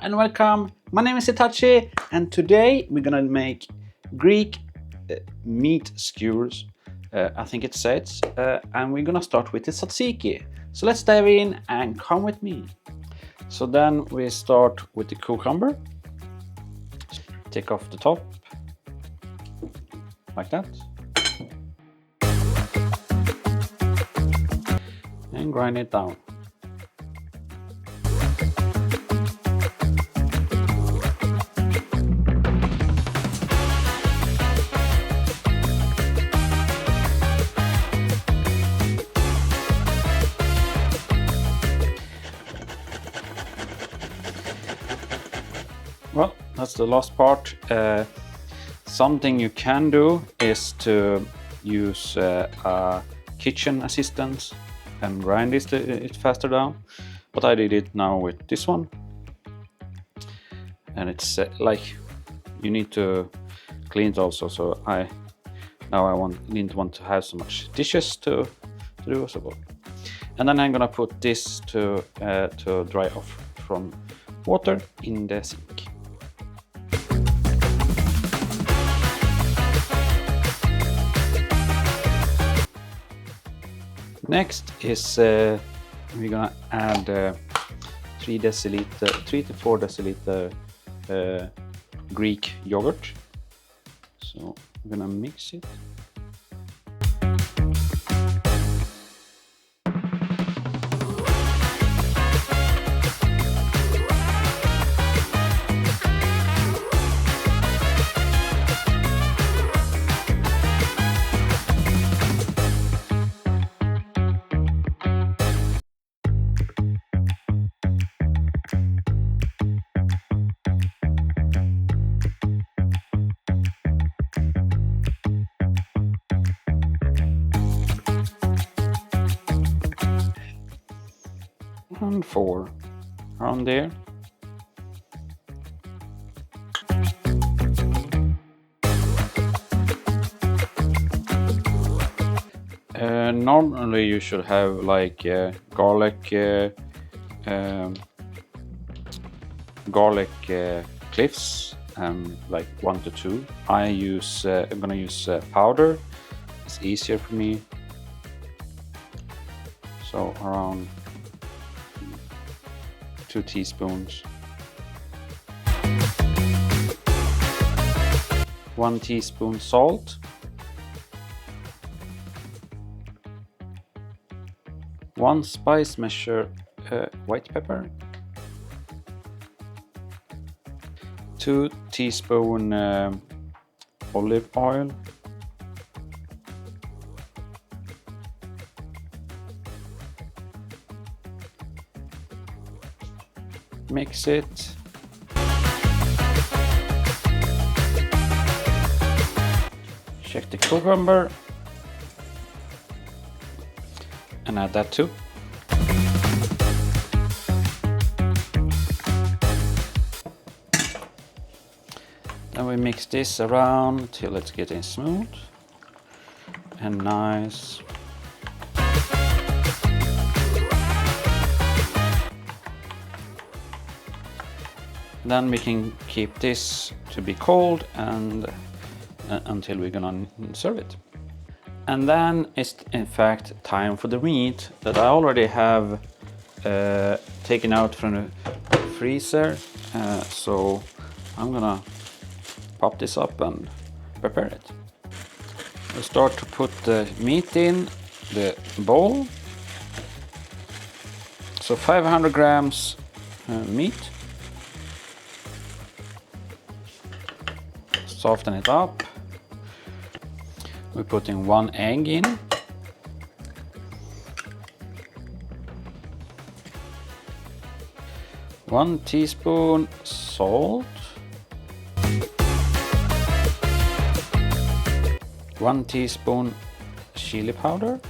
and welcome. My name is Itachi, and today we're gonna make Greek meat skewers. I think it says, and we're gonna start with the tzatziki. So let's dive in and come with me. So then we start with the cucumber. Take off the top, like that, and grind it down. Well, that's the last part. Something you can do is to use a kitchen assistant and grind it faster down. But I did it now with this one. And it's like you need to clean it also. So didn't want to have so much dishes to do as well. And then I'm gonna put this to dry off from water in the sink. Next is we're gonna add 3 to 4 deciliter Greek yogurt. So I'm gonna mix it. And 4 around there. Normally you should have like garlic cloves, like 1 to 2. I'm gonna use powder. It's easier for me. So around 2 teaspoons. 1 teaspoon salt. 1 spice measure white pepper. 2 teaspoon olive oil. Mix it. Check the cucumber and add that too. Then we mix this around till it's getting smooth and nice. Then we can keep this to be cold and until we're gonna serve it. And then it's in fact time for the meat that I already have taken out from the freezer. So I'm gonna pop this up and prepare it. We'll start to put the meat in the bowl. So 500 grams meat. Soften it up. We're putting 1 egg in. One teaspoon salt. 1 teaspoon chili powder.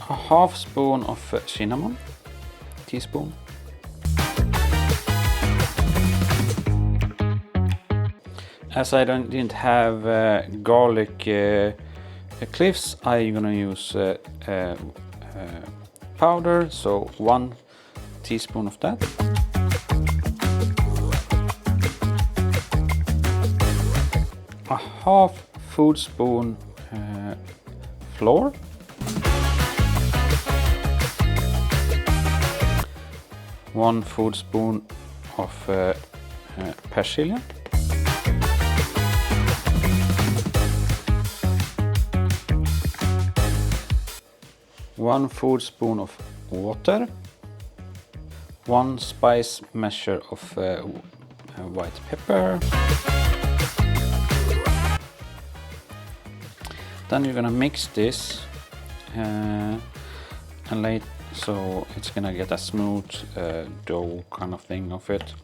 A half spoon of cinnamon. Teaspoon. As I didn't have garlic cloves, I'm gonna use powder, so 1 teaspoon of that. A half food spoon flour. 1 food spoon of persilja. 1 food spoon of water. 1 spice measure of white pepper. Then you're gonna mix this and lay so it's gonna get a smooth dough kind of thing of it.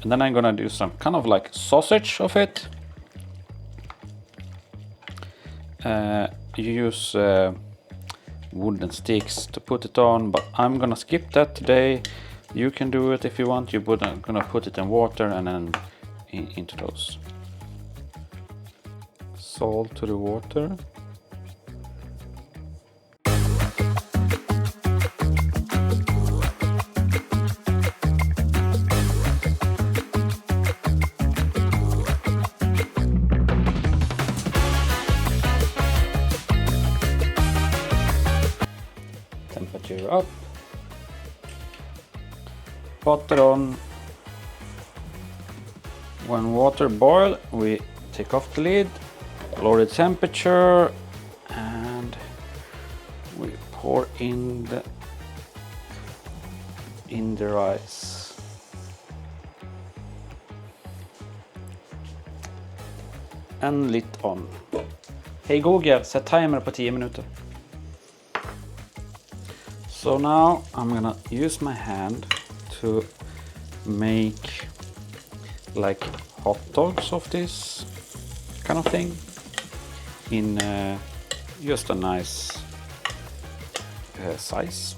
And then I'm gonna do some kind of like sausage of it. You use wooden sticks to put it on, but I'm gonna skip that today. You can do it if you want. I'm gonna put it in water and then into those. Salt to the water. Temperature up. Butter on. When water boil, we take off the lid, lower the temperature, and we pour in the rice. And lid on. Hey Google, set timer på 10 minuter. So now I'm gonna use my hand to make like hot dogs of this kind of thing in just a nice size.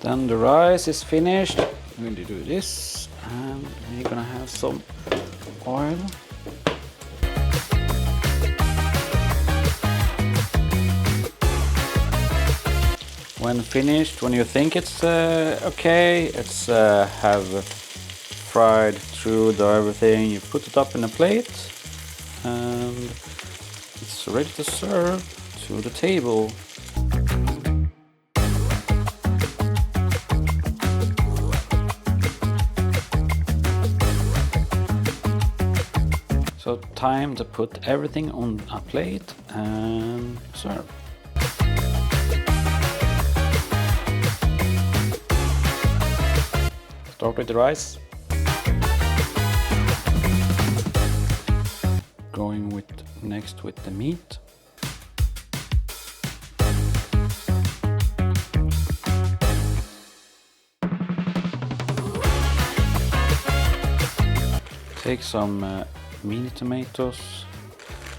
Then the rice is finished. I'm going to do this, and we're gonna have some oil. When finished, when you think it's okay, it's have fried through everything, you put it up in a plate, and it's ready to serve to the table. So time to put everything on a plate and serve. Start with the rice. Going next with the meat. Take some mini tomatoes.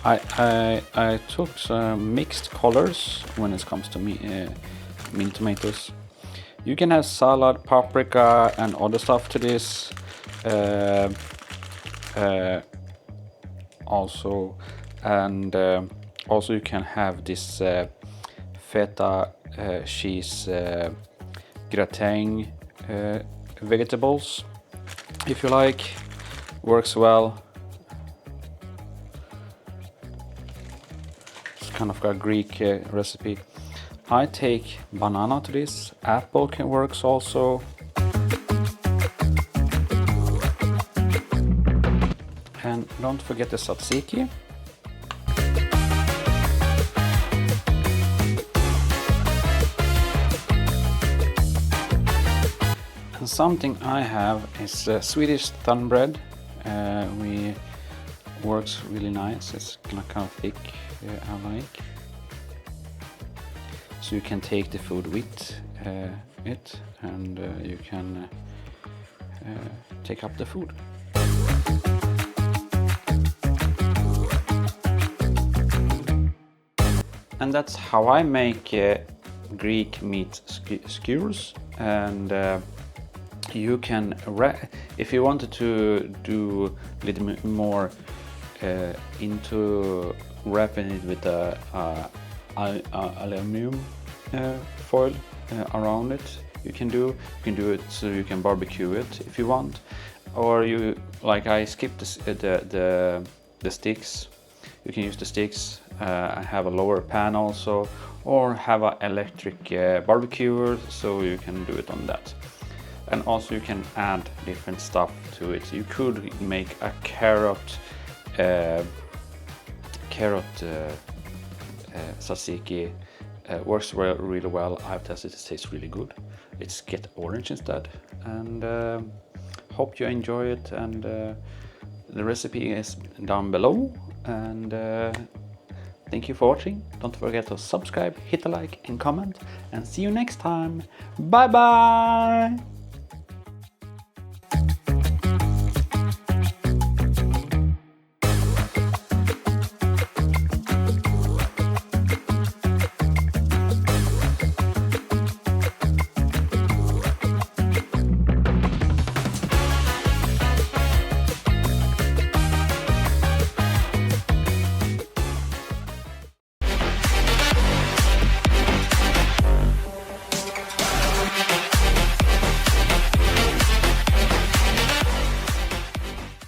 I took some mixed colors when it comes to mini tomatoes. You can have salad, paprika, and other stuff to this. Also you can have this feta cheese gratin vegetables. if you like, works well. It's kind of a Greek recipe. I take banana to this. Apple can works also. And don't forget the tzatziki. And something I have is Swedish thin bread. We works really nice. It's kind of thick. I like. So you can take the food with it, and you can take up the food. And that's how I make Greek meat skewers. And you can, if you wanted to do a little bit more into wrapping it with aluminum foil around it, you can do it so you can barbecue it if you want, or you, like I skipped the sticks. You can use the sticks. I have a lower pan also, or have an electric barbecuer, so you can do it on that. And also you can add different stuff to it. You could make a carrot tzatziki. Works really well. I've tested it, tastes really good. It's get orange instead. And hope you enjoy it. And the recipe is down below. And thank you for watching. Don't forget to subscribe, hit a like and comment. And see you next time. Bye bye!